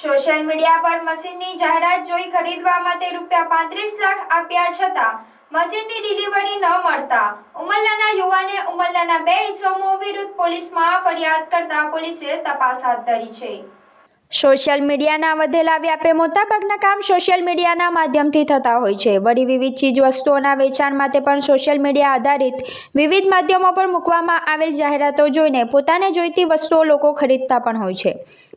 Social media પર મશીનની જાહેરાત જોઈ ખરીદવા માટે ₹35 લાખ આપ્યા છતાં મશીનની ડિલિવરી ન મળતા ઉમરલાના યુવાને ઉમરલાના 2 ઇસમો વિરુદ્ધ પોલીસમાં ફરિયાદ કરતા પોલીસે તપાસ હાથ ધરી છે। સોશિયલ મીડિયાના વધેલા વ્યાપે મોટાભાગના કામ સોશિયલ મીડિયાના માધ્યમથી થતા હોય છે। વળી વિવિધ ચીજવસ્તુઓના વેચાણ માટે પણ સોશિયલ મીડિયા આધારિત વિવિધ માધ્યમો પર મૂકવામાં આવેલ જાહેરાતો જોઈને પોતાને જોઈતી વસ્તુઓ લોકો ખરીદતા પણ હોય છે,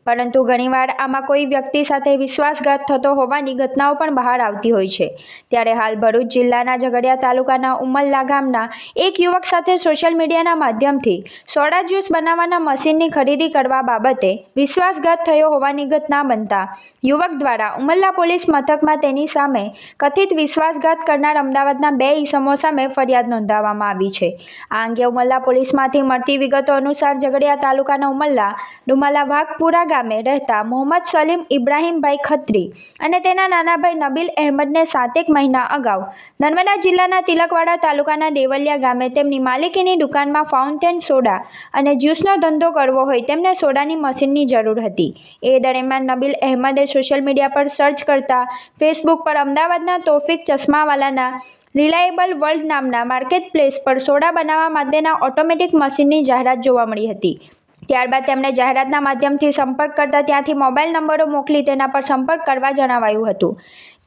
પરંતુ ઘણીવાર આમાં કોઈ વ્યક્તિ સાથે વિશ્વાસઘાત થતો હોવાની ઘટનાઓ પણ બહાર આવતી હોય છે। ત્યારે હાલ ભરૂચ જિલ્લાના ઝઘડિયા તાલુકાના ઉમરલા ગામના એક યુવક સાથે સોશિયલ મીડિયાના માધ્યમથી સોડા જ્યુસ બનાવવાના મશીનની ખરીદી કરવા બાબતે વિશ્વાસઘાત થયો હોવાની ઘટના બનતા યુવક દ્વારા ઉમરલા પોલીસ મથકમાં તેની સામે કથિત વિશ્વાસઘાત કરનાર અમદાવાદના 2 ઇસમો સામે ફરિયાદ નોંધાવવામાં આવી છે। આ અંગે ઉમરલા પોલીસમાંથી મળતી વિગતો અનુસાર ઝઘડિયા તાલુકાના ઉમરલા ડુમાલા વાઘપુરા ગામે રહેતા મોહમ્મદ સલીમ ઇબ્રાહીમભાઈ ખત્રી અને તેના નાના ભાઈ નબીલ અહેમદને 7 મહિના અગાઉ નર્મદા જિલ્લાના તિલકવાડા તાલુકાના દેવલિયા ગામે તેમની માલિકીની દુકાનમાં ફાઉન્ટેન સોડા અને જ્યુસનો ધંધો કરવો હોય તેમને સોડાની મશીનની જરૂર હતી। એ દરમિયાન નબીલ અહેમદે સોશિયલ મીડિયા પર સર્ચ કરતા ફેસબુક પર અમદાવાદના તોફિક ચશ્માવાલાના રિલાયેબલ વર્લ્ડ નામના માર્કેટ પ્લેસ પર સોડા બનાવવા માટેના ઓટોમેટિક મશીનની જાહેરાત જોવા મળી હતી। ત્યારબાદ તેમણે જાહેરાતના માધ્યમથી સંપર્ક કરતા ત્યાંથી મોબાઈલ નંબરો મોકલી તેના પર સંપર્ક કરવા જણાવાયું હતું।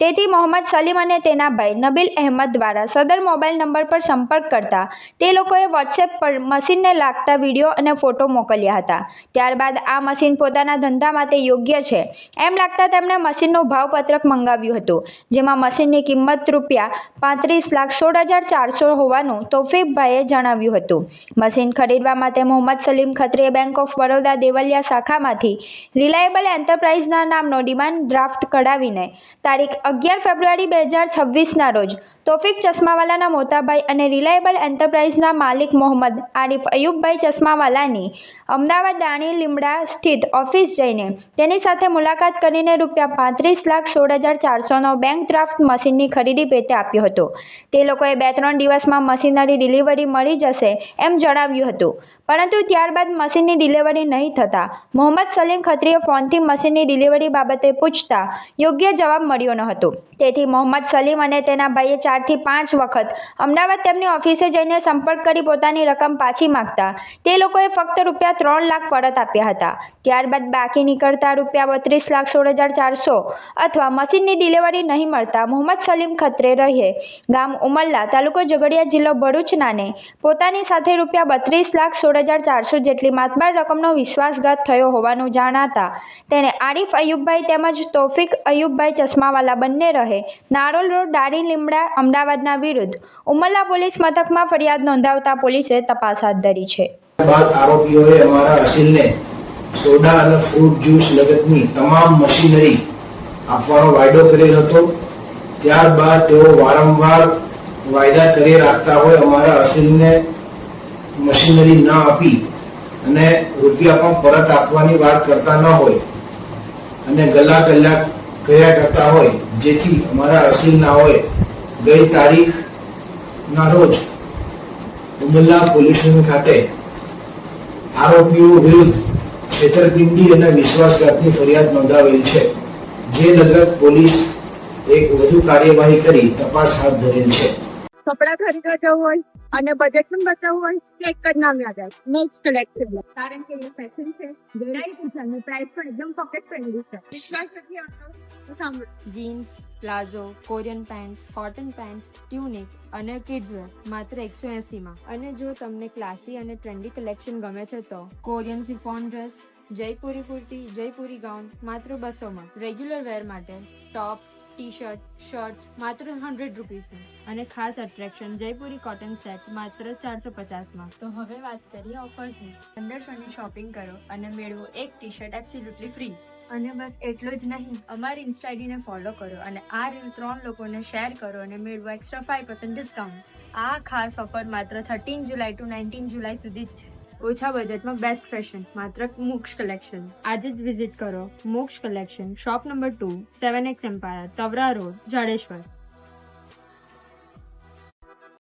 તેથી મોહમ્મદ સલીમ અને તેના ભાઈ નબીલ અહેમદ દ્વારા સદર મોબાઈલ નંબર પર સંપર્ક કરતા તે લોકોએ વોટ્સએપ પર મશીનને લાગતા વિડીયો અને ફોટો મોકલ્યા હતા। ત્યારબાદ આ મશીન પોતાના ધંધા માટે યોગ્ય છે એમ લાગતા તેમણે મશીનનું ભાવપત્રક મંગાવ્યું હતું, જેમાં મશીનની કિંમત ₹35,16,400 હોવાનું તૌફીકભાઈએ જણાવ્યું હતું। મશીન ખરીદવા માટે મોહમ્મદ સલીમ ખત્રીએ બેંક ઓફ બરોડા દેવલિયા શાખામાંથી રિલાયેબલ એન્ટરપ્રાઇઝના નામનો ડિમાન્ડ ડ્રાફ્ટ કઢાવીને તારીખ 11 ફેબ્રુઆરી 2026ના રોજ તોફિક ચશ્માવાલાના મોટાભાઈ અને રિલાયેબલ એન્ટરપ્રાઇઝના માલિક મોહમ્મદ આરિફ અયુબભાઈ ચશ્માવાલાની અમદાવાદ દાણી લીમડા સ્થિત ઓફિસ જઈને તેની સાથે મુલાકાત કરીને ₹35,16,400નો બેંક ડ્રાફ્ટ મશીનની ખરીદી પેટે આપ્યો હતો। તે લોકોએ 2-3 દિવસમાં મશીનરી ડિલિવરી મળી જશે એમ જણાવ્યું હતું, પરંતુ ત્યારબાદ મશીનની ડિલિવરી નહીં થતાં મોહમ્મદ સલીમ ખત્રીએ ફોનથી મશીનની ડિલિવરી બાબતે પૂછતા યોગ્ય જવાબ મળ્યો ન હતો। તેથી મોહમ્મદ સલીમ અને તેના ભાઈએ 4 થી 5 વખત અમદાવાદ તેમની ઓફિસે જઈને સંપર્ક કરી પોતાની રકમ પાછી માંગતા તે લોકોએ ફક્ત ₹3 લાખ પરત આપ્યા હતા। ત્યારબાદ બાકી નીકળતા ₹32,16,400 અથવા મશીનની ડિલિવરી નહીં મળતા મોહમ્મદ સલીમ ખત્રે રહે ગામ ઉમરલા તાલુકો ઝઘડિયા જિલ્લો ભરૂચનાને પોતાની સાથે ₹32,16,400 જેટલી માતબાર રકમનો વિશ્વાસઘાત થયો હોવાનું જણાતા તેણે આરિફ અયુબભાઈ તેમજ તૌફિક અયુબભાઈ ચશ્માવાલા બંને રહે નારોલ રોડ દાણી લીમડા અમદાવાદના વિરુદ્ધ ઉમરલા પોલીસ મથકમાં ફરિયાદ નોંધાવતા પોલીસે તપાસ હાથ ધરી છે। બાદ આરોપીઓએ અમારા અસીલને સોડા અને ફ્રૂટ જ્યુસ લગતની તમામ મશીનરી આપવાનો વાયદો કરેલ હતો। ત્યારબાદ તેઓ વારંવાર વાયદા કરી રાખતા હોય અમારા અસીલને મશીનરી ન આપી અને રૂપિયા પણ પરત આપવાની વાત કરતા ન હોય અને ગલ્લા તલ્લા કર્યા કરતા હોય, જેથી અમારા અસીલનાઓએ ગઈ તારીખના રોજ ઉમરલા પોલીસ સ્ટેશન ખાતે આરોપીઓ વિરુદ્ધ છેતરપિંડી અને વિશ્વાસઘાતની ફરિયાદ નોંધાવેલ છે, જે લગત પોલીસ એક વધુ કાર્યવાહી કરી તપાસ હાથ ધરેલ છે। કપડા ખરીદવા જવું હોય અને બજેટ પણ બતાવવું હોય તો એક જ નામ યાદ આવે, મેક્સ કલેક્ટિવ, કારણ કે એ ફેશન છે, વેરાયટી છે અને પ્રાઇસ પણ એકદમ પોકેટ ફ્રેન્ડલી છે। વિશ્વાસ નથી આવતો તો સાંભળો। Jeans, palazzo, Korean pants, cotton pants, tunic અને કિડ્સ વેર માત્ર 180માં। અને જો તમને ક્લાસી અને ટ્રેન્ડી કલેક્શન ગમે છે તો Korean chiffon dress, Jaipuri kurti, Jaipuri gown માત્ર 200માં। રેગ્યુલર વેર માટે ટોપ, ટી-શર્ટ, શર્ટ્સ માત્ર ₹100 અને ખાસ અટ્રેક્શન જયપુરી કોટન સેટ માત્ર 450માં। તો હવે વાત કરીએ ઓફર્સની। 1500ની શોપિંગ કરો અને મેળવો એક ટી-શર્ટ એબ્સોલ્યુટલી ફ્રી। અને બસ એટલું જ નહીં, અમારી ઇન્સ્ટા આઈડીને ફોલો કરો અને આ રીલ 3 લોકોને શેર કરો અને મેળવો એક્સ્ટ્રા 5% ડિસ્કાઉન્ટ। આ ખાસ ઓફર માત્ર 13 જુલાઈ to 19 જુલાઈ સુધી જ છે। ઓછા બજેટમાં બેસ્ટ ફેશન માત્ર મોક્ષ કલેક્શન। આજે જ વિઝિટ કરો Moksh collection, shop number 2, 7X empire, Tavra road, Jadeshwar.